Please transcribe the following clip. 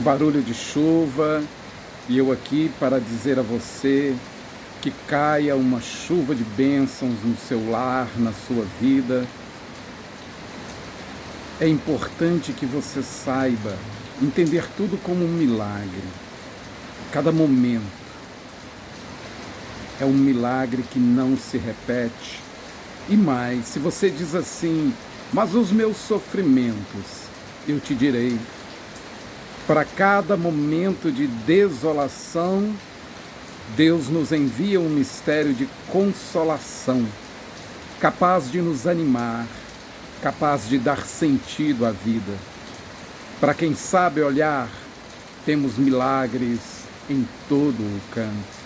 barulho de chuva, e eu aqui para dizer a você que caia uma chuva de bênçãos no seu lar, na sua vida. É importante que você saiba entender tudo como um milagre. Cada momento é um milagre que não se repete. E mais, se você diz assim, mas os meus sofrimentos, eu te direi, para cada momento de desolação, Deus nos envia um mistério de consolação, capaz de nos animar, capaz de dar sentido à vida. Para quem sabe olhar, temos milagres em todo o canto.